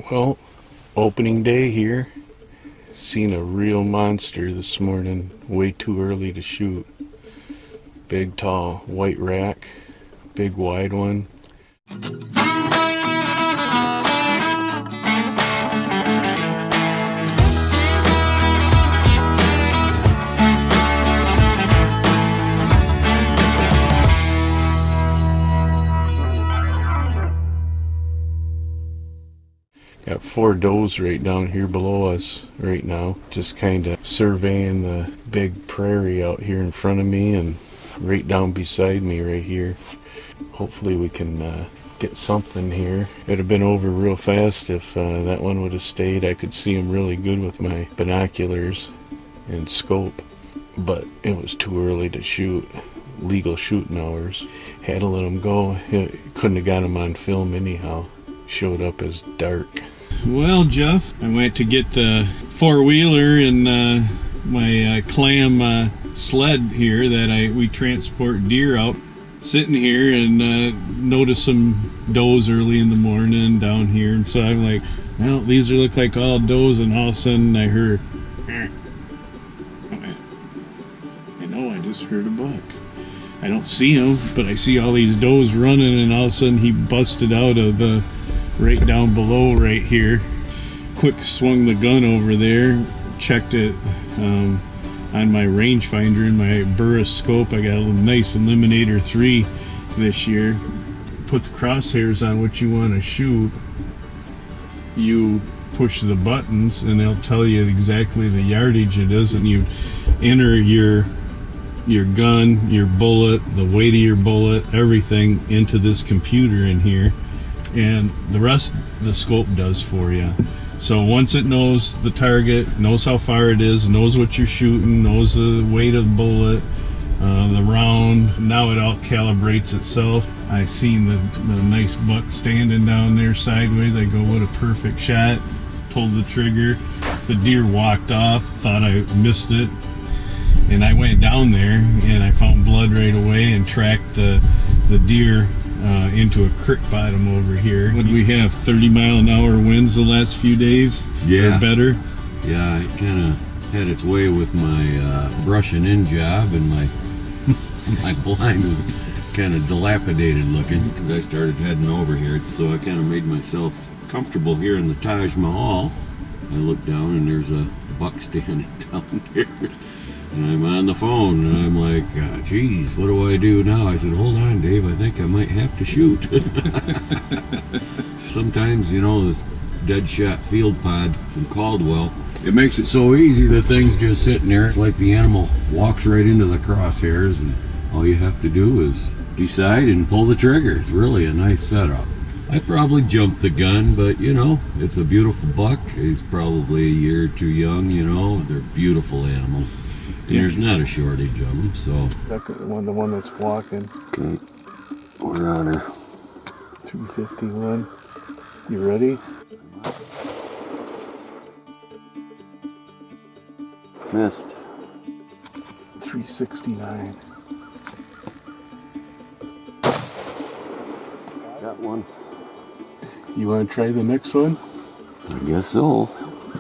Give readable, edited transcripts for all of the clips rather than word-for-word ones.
Well, opening day here. Seen a real monster this morning. Way too early to shoot. Big, tall, white rack. Big, wide one. Got 4 does right down here below us right now. Just kind of surveying the big prairie out here in front of me and right down beside me right here. Hopefully we can get something here. It'd have been over real fast if that one would have stayed. I could see him really good with my binoculars and scope, but it was too early to shoot. Legal shooting hours. Had to let him go. Couldn't have got him on film anyhow. Showed up as dark. Well, Jeff, I went to get the four-wheeler and my clam sled here that we transport deer out. Sitting here and noticed some does early in the morning down here, and so I'm like, well, these look like all does, and all of a sudden I heard, I know I just heard a buck. I don't see him, but I see all these does running, and all of a sudden he busted out of the right down below right here. Quick swung the gun over there, checked it on my rangefinder in my Burris scope. I got a nice Eliminator 3 this year. Put the crosshairs on what you want to shoot. You push the buttons and they'll tell you exactly the yardage it is, and you enter your gun, your bullet, the weight of your bullet, everything into this computer in here, and the rest the scope does for you. So once it knows the target, knows how far it is, knows what you're shooting, knows the weight of the bullet, the round, now it all calibrates itself. I seen the nice buck standing down there sideways. I go, what a perfect shot. Pulled the trigger. The deer walked off, thought I missed it. And I went down there and I found blood right away and tracked the deer into a creek bottom over here. What do we have, 30-mile-an-hour winds the last few days? Yeah. Or better? Yeah, it kind of had its way with my brushing in job, and my my blind was kind of dilapidated looking as I started heading over here. So I kind of made myself comfortable here in the Taj Mahal. I look down and there's a buck standing down there. And I'm on the phone, and I'm like, geez, what do I do now? I said, hold on, Dave, I think I might have to shoot. Sometimes, you know, this Deadshot Field Pod from Caldwell, it makes it so easy, the thing's just sitting there. It's like the animal walks right into the crosshairs, and all you have to do is decide and pull the trigger. It's really a nice setup. I probably jumped the gun, but, you know, it's a beautiful buck. He's probably a year or two young, you know. They're beautiful animals. And there's not a shortage of them, so. The one that's walking. Okay, we're on her. 251. You ready? Missed. 369. Got one. You want to try the next one? I guess so.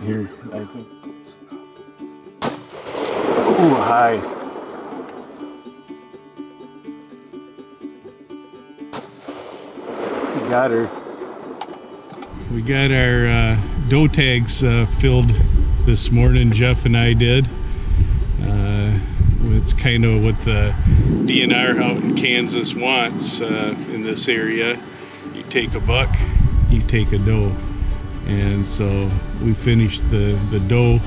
Here, I think. Oh, hi. We got her. We got our doe tags filled this morning, Jeff and I did. It's kind of what the DNR out in Kansas wants in this area. You take a buck, you take a doe. And so we finished the doe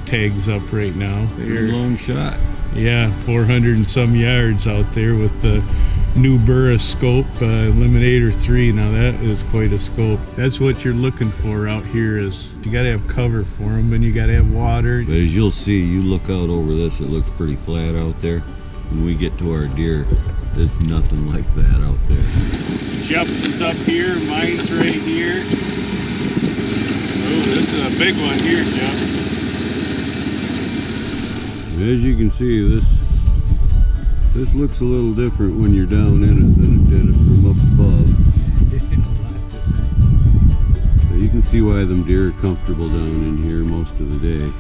tags up right now. They're a long shot. Yeah, 400 and some yards out there with the new Burris scope, Eliminator 3. Now that is quite a scope. That's what you're looking for out here, is you got to have cover for them, and you got to have water. But as you'll see, you look out over this, it looks pretty flat out there. When we get to our deer, it's nothing like that out there. Jeff's is up here, mine's right here. Oh, this is a big one here, Jeff. As you can see, this looks a little different when you're down in it than it did from up above. So you can see why them deer are comfortable down in here most of the day.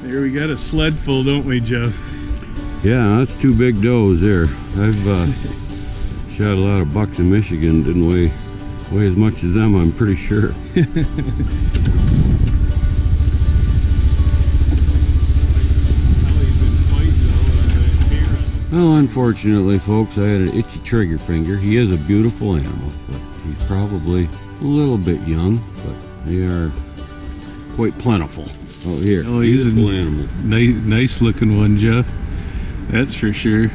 There we got a sled full, don't we, Jeff? Yeah, that's 2 big does there. I've shot a lot of bucks in Michigan, didn't weigh as much as them, I'm pretty sure. Well, unfortunately, folks, I had an itchy trigger finger. He is a beautiful animal, but he's probably a little bit young, but they are quite plentiful out here. Oh, he's a beautiful animal. nice looking one, Jeff. That's for sure.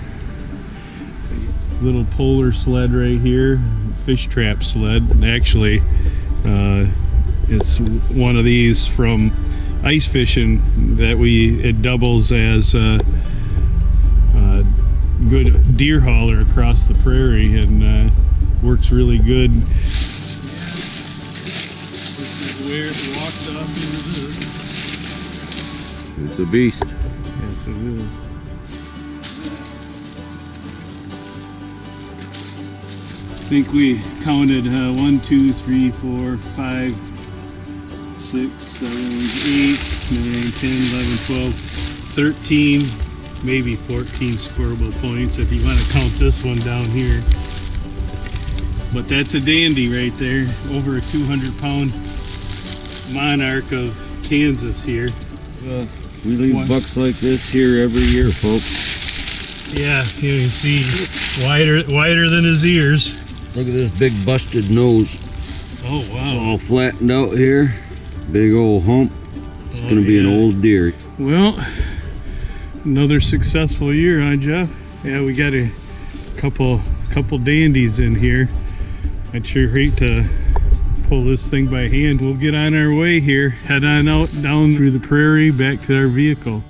Little polar sled right here, fish trap sled. Actually, it's one of these from ice fishing that it doubles as a good deer hauler across the prairie, and works really good. This is where it walked off into this. It's a beast. Yes, it is. I think we counted 1, 2, 3, 4, 5, 6, 7, 8, 9, 10, 11, 12, 13, maybe 14 scoreable points if you want to count this one down here. But that's a dandy right there. Over a 200-pound monarch of Kansas here. We leave bucks like this here every year, folks. Yeah, you can see wider than his ears. Look at this big busted nose. Oh It's wow. all flattened out here. Big old hump. It's gonna be an old deer. Well, another successful year, huh, Jeff? Yeah, we got a couple dandies in here. I'd sure hate to pull this thing by hand. We'll get on our way here, head on out down through the prairie back to our vehicle.